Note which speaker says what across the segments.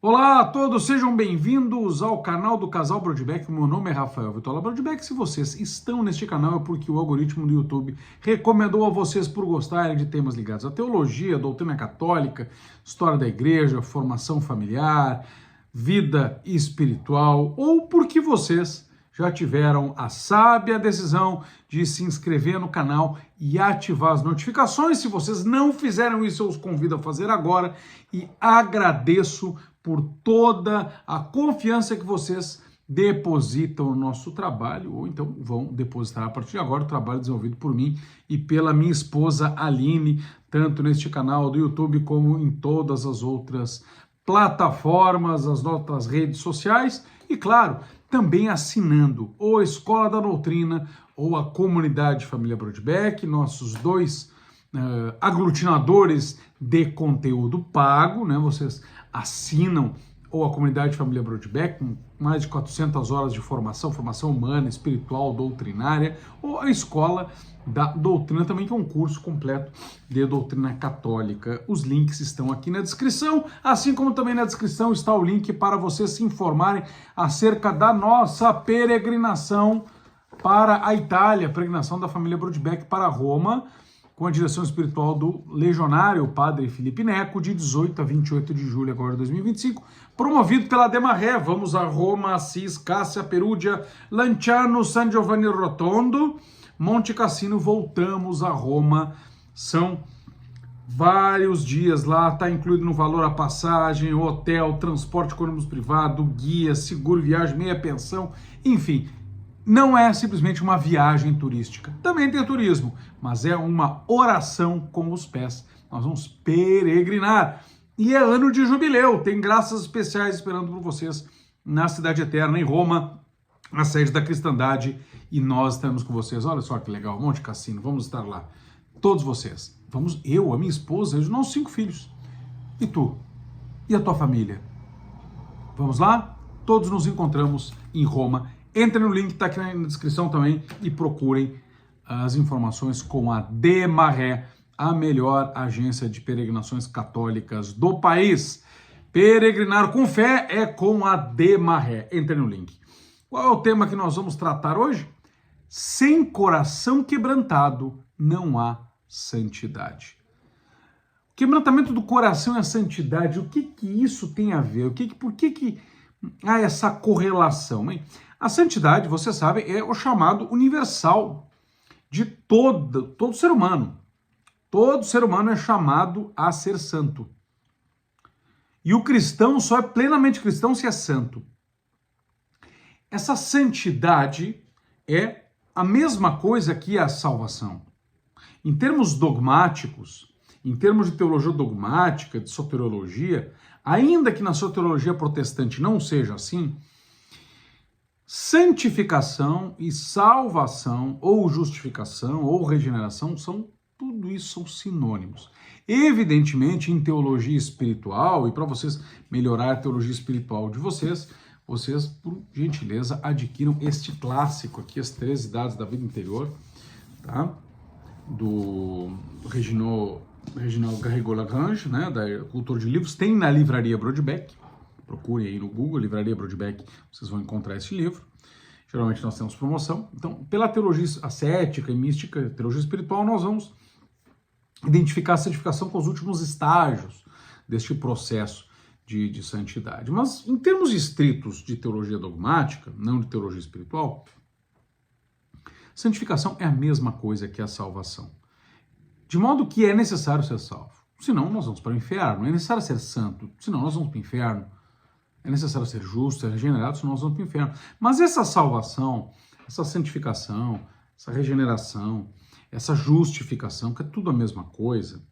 Speaker 1: Olá a todos, sejam bem-vindos ao canal do Casal Brodbeck. Meu nome é Rafael Vitola Brodbeck. Se vocês estão neste canal é porque o algoritmo do YouTube recomendou a vocês por gostarem de temas ligados à teologia, doutrina católica, história da igreja, formação familiar, vida espiritual, ou porque vocês já tiveram a sábia decisão de se inscrever no canal e ativar as notificações. Se vocês não fizeram isso, eu os convido a fazer agora e agradeço por toda a confiança que vocês depositam no nosso trabalho, ou então vão depositar a partir de agora o trabalho desenvolvido por mim e pela minha esposa Aline, tanto neste canal do YouTube como em todas as outras plataformas, as outras redes sociais e, claro, também assinando ou a Escola da Doutrina ou a Comunidade Família Brodbeck, nossos dois aglutinadores de conteúdo pago, né? Vocês assinam ou a Comunidade Família Brodbeck, com mais de 400 horas de formação humana, espiritual, doutrinária, ou a Escola da Doutrina também, que é um curso completo de doutrina católica. Os links estão aqui na descrição, assim como também na descrição está o link para vocês se informarem acerca da nossa peregrinação para a Itália, peregrinação da família Brodbeck para Roma, com a direção espiritual do legionário Padre Felipe Neco, de 18 a 28 de julho agora de 2025, promovido pela Demaré. Vamos a Roma, Assis, Cássia, Perugia, Lanciano, San Giovanni Rotondo, Monte Cassino, voltamos a Roma. São vários dias lá, está incluído no valor a passagem, hotel, transporte com ônibus privado, guia, seguro viagem, meia pensão, enfim. Não é simplesmente uma viagem turística. Também tem turismo, mas é uma oração com os pés. Nós vamos peregrinar. E é ano de jubileu. Tem graças especiais esperando por vocês na Cidade Eterna, em Roma, a sede da cristandade. E nós estamos com vocês. Olha só que legal, Monte Cassino. Vamos estar lá. Todos vocês. Vamos, eu, a minha esposa e os nossos 5 filhos. E tu? E a tua família? Vamos lá? Todos nos encontramos em Roma. Entrem no link que está aqui na descrição também e procurem as informações com a Demaré, a melhor agência de peregrinações católicas do país. Peregrinar com fé é com a Demaré. Entrem no link. Qual é o tema que nós vamos tratar hoje? Sem coração quebrantado não há santidade. O quebrantamento do coração e a santidade, o que isso tem a ver? Por que há essa correlação, hein? A santidade, você sabe, é o chamado universal de todo ser humano. Todo ser humano é chamado a ser santo. E o cristão só é plenamente cristão se é santo. Essa santidade é a mesma coisa que a salvação. Em termos dogmáticos, em termos de teologia dogmática, de soteriologia, ainda que na soteriologia protestante não seja assim, santificação e salvação, ou justificação, ou regeneração, tudo isso são sinônimos. Evidentemente, em teologia espiritual, e para vocês melhorar a teologia espiritual de vocês, por gentileza, adquiram este clássico aqui, As 13 Idades da Vida Interior, tá? Do Reginald Garrigou-Lagrange, né? Autor de livros, tem na livraria Brodbeck. Procurem aí no Google, Livraria Brodbeck, vocês vão encontrar esse livro. Geralmente nós temos promoção. Então, pela teologia ascética e mística, teologia espiritual, nós vamos identificar a santificação com os últimos estágios deste processo de santidade. Mas, em termos estritos de teologia dogmática, não de teologia espiritual, santificação é a mesma coisa que a salvação. De modo que é necessário ser salvo. Senão, nós vamos para o inferno. É necessário ser santo. Senão, nós vamos para o inferno. É necessário ser justo, ser regenerado, senão nós vamos para o inferno. Mas essa salvação, essa santificação, essa regeneração, essa justificação, que é tudo a mesma coisa,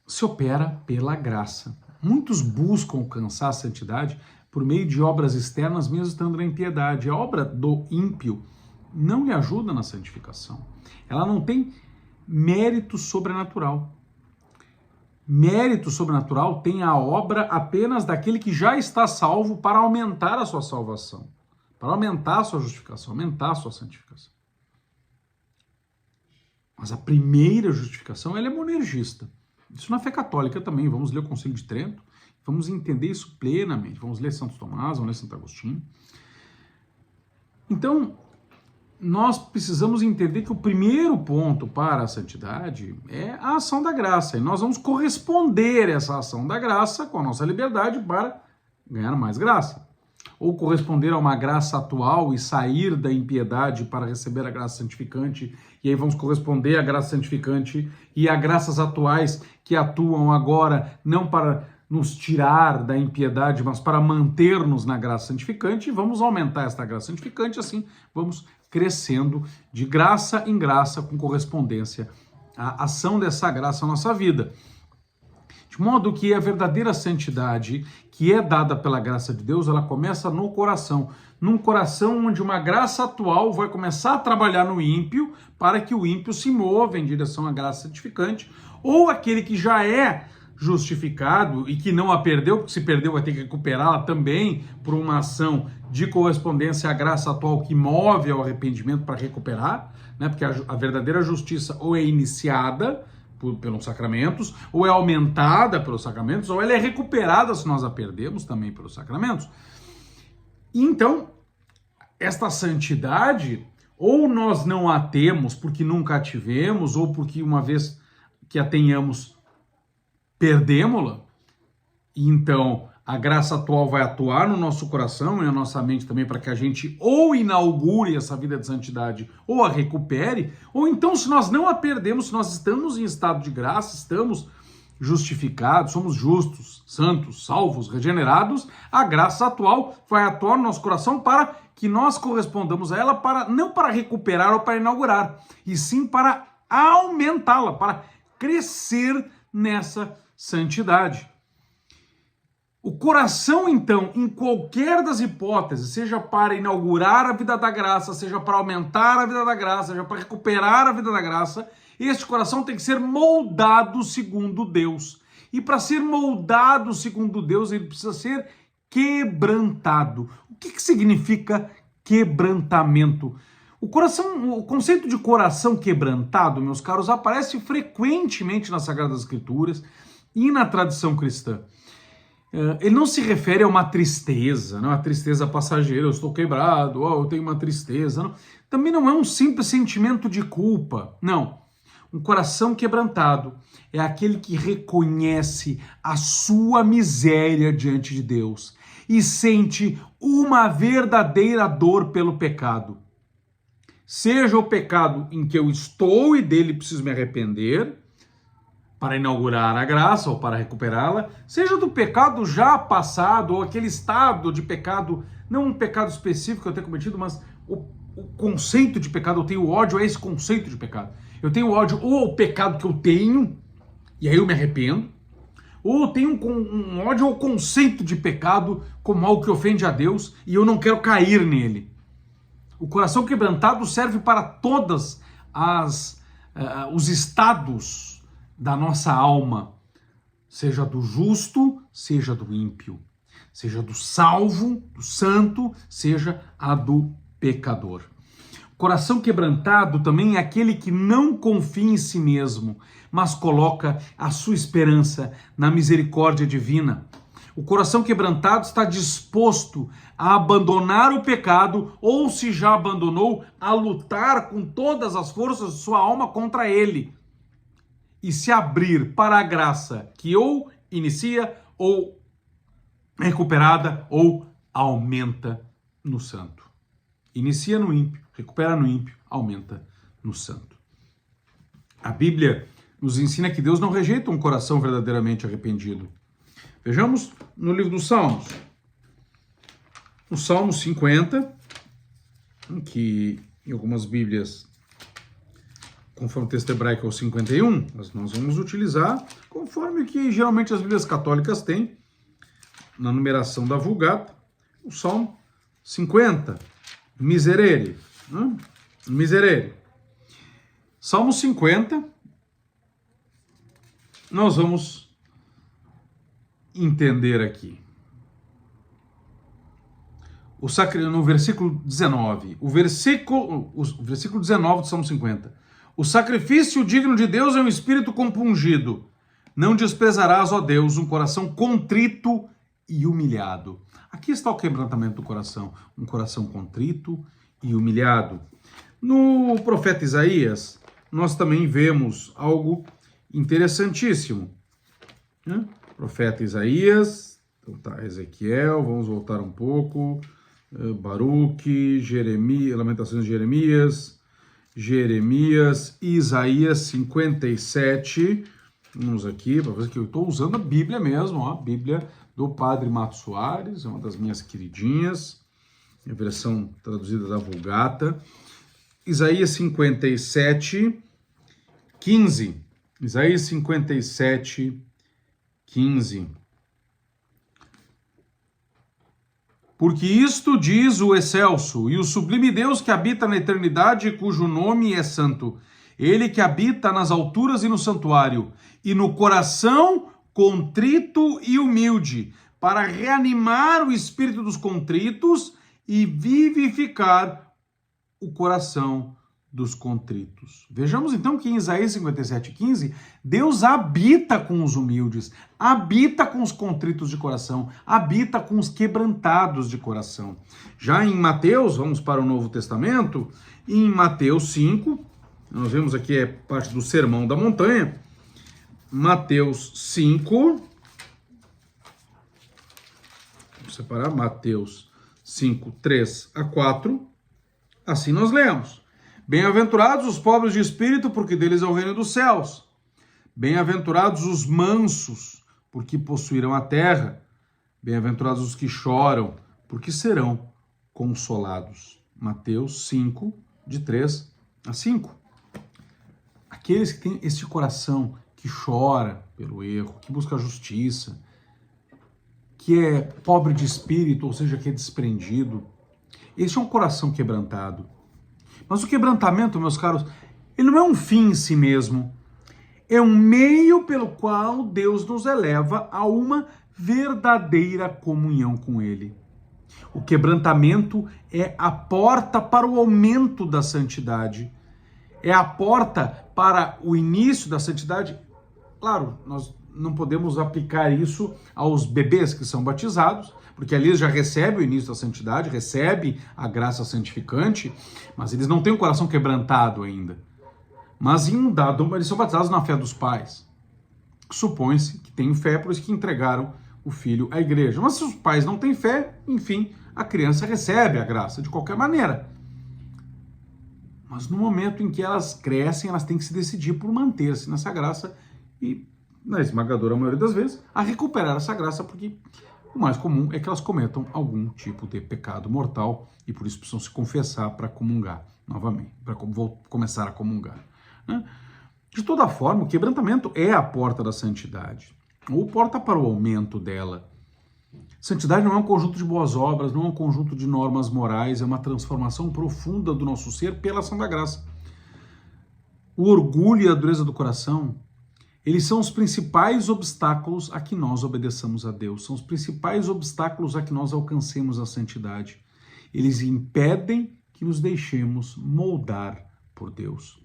Speaker 1: se opera pela graça. Muitos buscam alcançar a santidade por meio de obras externas, mesmo estando na impiedade. A obra do ímpio não lhe ajuda na santificação. Ela não tem mérito sobrenatural. Mérito sobrenatural tem a obra apenas daquele que já está salvo para aumentar a sua salvação, para aumentar a sua justificação, aumentar a sua santificação. Mas a primeira justificação ela é monergista. Isso na fé católica também. Vamos ler o Concílio de Trento, Vamos entender isso plenamente. Vamos ler Santo Tomás, vamos ler Santo Agostinho. Então, nós precisamos entender que o primeiro ponto para a santidade é a ação da graça. E nós vamos corresponder a essa ação da graça com a nossa liberdade para ganhar mais graça. Ou corresponder a uma graça atual e sair da impiedade para receber a graça santificante. E aí vamos corresponder à graça santificante e a graças atuais que atuam agora não para nos tirar da impiedade, mas para manter-nos na graça santificante. E vamos aumentar esta graça santificante, assim vamos crescendo de graça em graça com correspondência à ação dessa graça na nossa vida. De modo que a verdadeira santidade que é dada pela graça de Deus, ela começa no coração. Num coração onde uma graça atual vai começar a trabalhar no ímpio para que o ímpio se mova em direção à graça santificante, ou aquele que já é justificado e que não a perdeu, porque se perdeu vai ter que recuperá-la também por uma ação de correspondência à graça atual que move ao arrependimento para recuperar, né? Porque a verdadeira justiça ou é iniciada pelos sacramentos, ou é aumentada pelos sacramentos, ou ela é recuperada se nós a perdemos também pelos sacramentos. E então, esta santidade, ou nós não a temos porque nunca a tivemos, ou porque uma vez que a tenhamos, perdemos-la, e então a graça atual vai atuar no nosso coração e na nossa mente também para que a gente ou inaugure essa vida de santidade ou a recupere, ou então se nós não a perdemos, se nós estamos em estado de graça, estamos justificados, somos justos, santos, salvos, regenerados, a graça atual vai atuar no nosso coração para que nós correspondamos a ela, para não para recuperar ou para inaugurar, e sim para aumentá-la, para crescer nessa santidade. O coração, então, em qualquer das hipóteses, seja para inaugurar a vida da graça, seja para aumentar a vida da graça, seja para recuperar a vida da graça, este coração tem que ser moldado segundo Deus. E para ser moldado segundo Deus, ele precisa ser quebrantado. O que significa quebrantamento? O conceito de coração quebrantado, meus caros, aparece frequentemente nas Sagradas Escrituras e na tradição cristã. Ele não se refere a uma tristeza, não, a tristeza passageira, eu estou quebrado, eu tenho uma tristeza. Não. Também não é um simples sentimento de culpa, não. Um coração quebrantado é aquele que reconhece a sua miséria diante de Deus e sente uma verdadeira dor pelo pecado. Seja o pecado em que eu estou e dele preciso me arrepender, para inaugurar a graça ou para recuperá-la, seja do pecado já passado ou aquele estado de pecado, não um pecado específico que eu tenho cometido, mas o conceito de pecado, eu tenho ódio a esse conceito de pecado. Eu tenho ódio ou ao pecado que eu tenho, e aí eu me arrependo, ou eu tenho um ódio ao conceito de pecado como algo que ofende a Deus e eu não quero cair nele. O coração quebrantado serve para todas os estados da nossa alma, seja do justo, seja do ímpio, seja do salvo, do santo, seja a do pecador. O coração quebrantado também é aquele que não confia em si mesmo, mas coloca a sua esperança na misericórdia divina. O coração quebrantado está disposto a abandonar o pecado, ou se já abandonou, a lutar com todas as forças de sua alma contra ele, e se abrir para a graça que ou inicia, ou recuperada, ou aumenta no santo. Inicia no ímpio, recupera no ímpio, aumenta no santo. A Bíblia nos ensina que Deus não rejeita um coração verdadeiramente arrependido. Vejamos no livro dos Salmos. No Salmo 50, que em algumas Bíblias, conforme o texto hebraico é o 51, mas nós vamos utilizar conforme que geralmente as Bíblias católicas têm, na numeração da Vulgata, o Salmo 50, Miserere. Miserere. Salmo 50, nós vamos entender aqui. No versículo 19, o versículo 19 do Salmo 50. O sacrifício digno de Deus é um espírito compungido, Não desprezarás, ó Deus, um coração contrito e humilhado. Aqui está o quebrantamento do coração, um coração contrito e humilhado. No profeta Isaías, nós também vemos algo interessantíssimo. Né? Profeta Isaías, então tá, Ezequiel, vamos voltar um pouco, Baruque, Jeremias, Lamentações de Jeremias, Isaías 57. Vamos aqui, para ver que eu estou usando a Bíblia mesmo, ó, a Bíblia do Padre Mato Soares, é uma das minhas queridinhas, a versão traduzida da Vulgata. Isaías 57, 15. Isaías 57, 15. Porque isto diz o excelso e o sublime Deus que habita na eternidade, cujo nome é santo. Ele que habita nas alturas e no santuário, e no coração contrito e humilde, para reanimar o espírito dos contritos e vivificar o coração dos contritos. Vejamos então que em Isaías 57:15, Deus habita com os humildes, habita com os contritos de coração, habita com os quebrantados de coração. Já em Mateus, vamos para o Novo Testamento, em Mateus 5, nós vemos aqui é parte do Sermão da Montanha, Mateus 5, vamos separar, Mateus 5, 3 a 4, assim nós lemos. Bem-aventurados os pobres de espírito, porque deles é o reino dos céus. Bem-aventurados os mansos, porque possuirão a terra. Bem-aventurados os que choram, porque serão consolados. Mateus 5, de 3 a 5. Aqueles que têm esse coração que chora pelo erro, que busca a justiça, que é pobre de espírito, ou seja, que é desprendido, esse é um coração quebrantado. Mas o quebrantamento, meus caros, ele não é um fim em si mesmo. É um meio pelo qual Deus nos eleva a uma verdadeira comunhão com Ele. O quebrantamento é a porta para o aumento da santidade. É a porta para o início da santidade. Claro, nós não podemos aplicar isso aos bebês que são batizados, porque ali eles já recebem o início da santidade, recebem a graça santificante, mas eles não têm o coração quebrantado ainda. Mas em um dado, eles são batizados na fé dos pais. Supõe-se que têm fé, por isso que entregaram o filho à igreja. Mas se os pais não têm fé, enfim, a criança recebe a graça de qualquer maneira. Mas no momento em que elas crescem, elas têm que se decidir por manter-se nessa graça e, na esmagadora maioria das vezes, a recuperar essa graça, porque o mais comum é que elas cometam algum tipo de pecado mortal e por isso precisam se confessar para comungar novamente, para começar a comungar. Né? De toda forma, o quebrantamento é a porta da santidade, ou porta para o aumento dela. Santidade não é um conjunto de boas obras, não é um conjunto de normas morais, é uma transformação profunda do nosso ser pela ação da graça. O orgulho e a dureza do coração, eles são os principais obstáculos a que nós obedeçamos a Deus, são os principais obstáculos a que nós alcancemos a santidade. Eles impedem que nos deixemos moldar por Deus.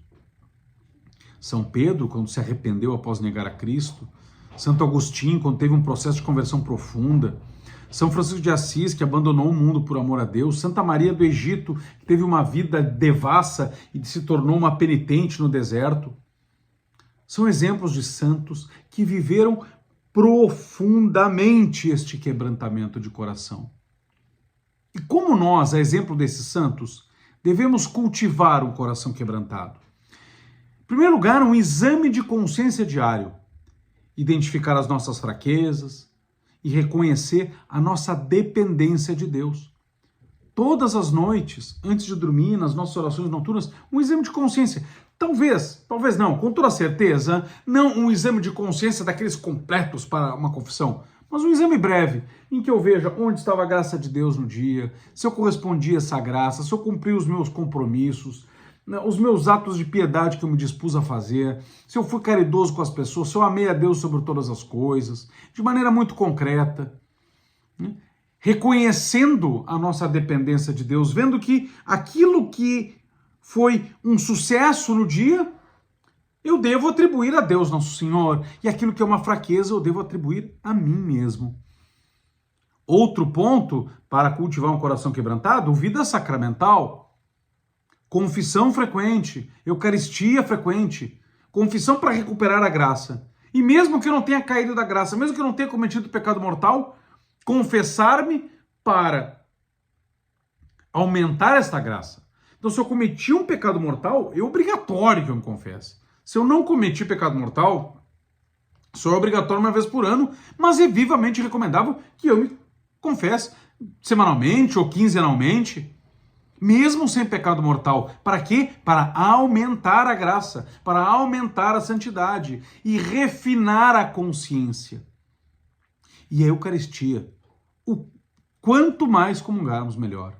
Speaker 1: São Pedro, quando se arrependeu após negar a Cristo, Santo Agostinho, quando teve um processo de conversão profunda, São Francisco de Assis, que abandonou o mundo por amor a Deus, Santa Maria do Egito, que teve uma vida devassa e se tornou uma penitente no deserto. São exemplos de santos que viveram profundamente este quebrantamento de coração. E como nós, a exemplo desses santos, devemos cultivar um coração quebrantado? Em primeiro lugar, um exame de consciência diário. Identificar as nossas fraquezas e reconhecer a nossa dependência de Deus. Todas as noites, antes de dormir, nas nossas orações noturnas, um exame de consciência. Talvez não, com toda certeza, não um exame de consciência daqueles completos para uma confissão, mas um exame breve, em que eu veja onde estava a graça de Deus no dia, se eu correspondia a essa graça, se eu cumpri os meus compromissos, os meus atos de piedade que eu me dispus a fazer, se eu fui caridoso com as pessoas, se eu amei a Deus sobre todas as coisas, de maneira muito concreta, né? Reconhecendo a nossa dependência de Deus, vendo que aquilo que foi um sucesso no dia, eu devo atribuir a Deus Nosso Senhor, e aquilo que é uma fraqueza eu devo atribuir a mim mesmo. Outro ponto para cultivar um coração quebrantado: vida sacramental, confissão frequente, eucaristia frequente, confissão para recuperar a graça. E mesmo que eu não tenha caído da graça, mesmo que eu não tenha cometido pecado mortal, confessar-me para aumentar esta graça. Então, se eu cometi um pecado mortal, é obrigatório que eu me confesse. Se eu não cometi pecado mortal, só é obrigatório uma vez por ano, mas é vivamente recomendável que eu me confesse semanalmente ou quinzenalmente, mesmo sem pecado mortal. Para quê? Para aumentar a graça, para aumentar a santidade e refinar a consciência. E a Eucaristia, o quanto mais comungarmos, melhor.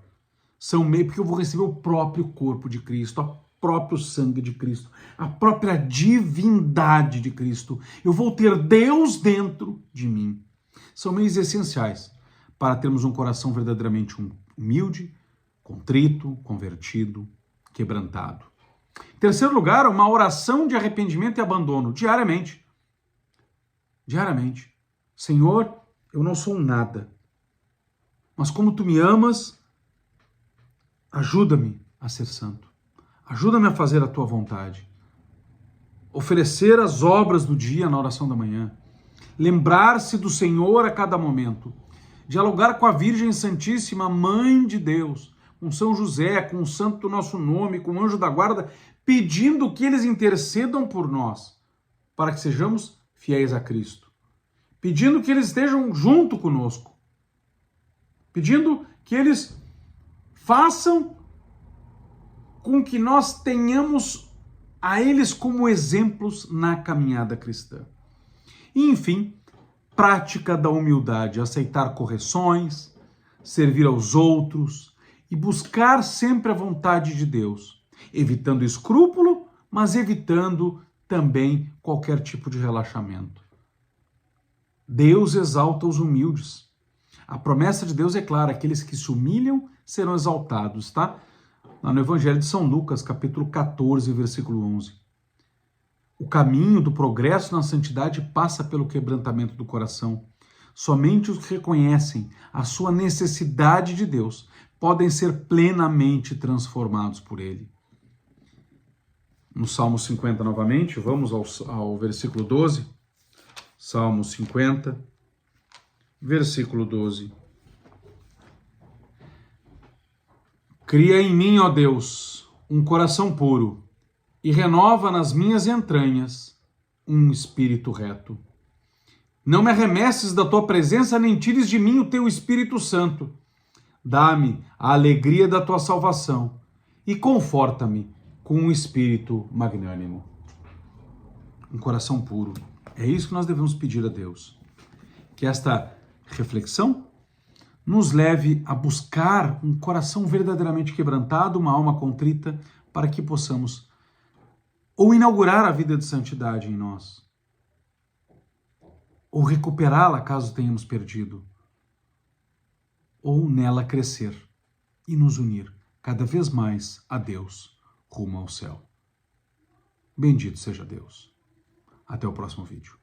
Speaker 1: São meio porque eu vou receber o próprio corpo de Cristo, o próprio sangue de Cristo, a própria divindade de Cristo. Eu vou ter Deus dentro de mim. São meios essenciais para termos um coração verdadeiramente humilde, contrito, convertido, quebrantado. Em terceiro lugar, uma oração de arrependimento e abandono, diariamente. Diariamente. Senhor, eu não sou nada, mas como Tu me amas, ajuda-me a ser santo. Ajuda-me a fazer a Tua vontade. Oferecer as obras do dia na oração da manhã. Lembrar-se do Senhor a cada momento. Dialogar com a Virgem Santíssima, Mãe de Deus, com São José, com o Santo do Nosso Nome, com o Anjo da Guarda, pedindo que eles intercedam por nós, para que sejamos fiéis a Cristo. Pedindo que eles estejam junto conosco. Pedindo que eles façam com que nós tenhamos a eles como exemplos na caminhada cristã. E, enfim, prática da humildade, aceitar correções, servir aos outros e buscar sempre a vontade de Deus, evitando escrúpulo, mas evitando também qualquer tipo de relaxamento. Deus exalta os humildes. A promessa de Deus é clara: aqueles que se humilham serão exaltados, tá? Lá no Evangelho de São Lucas, capítulo 14, versículo 11. O caminho do progresso na santidade passa pelo quebrantamento do coração. Somente os que reconhecem a sua necessidade de Deus podem ser plenamente transformados por Ele. No Salmo 50 novamente, vamos ao versículo 12. Salmo 50, versículo 12. Cria em mim, ó Deus, um coração puro, e renova nas minhas entranhas um espírito reto. Não me arremesses da tua presença, nem tires de mim o teu Espírito Santo. Dá-me a alegria da tua salvação e conforta-me com um espírito magnânimo. Um coração puro. É isso que nós devemos pedir a Deus. Que esta reflexão nos leve a buscar um coração verdadeiramente quebrantado, uma alma contrita, para que possamos ou inaugurar a vida de santidade em nós, ou recuperá-la caso tenhamos perdido, ou nela crescer e nos unir cada vez mais a Deus rumo ao céu. Bendito seja Deus. Até o próximo vídeo.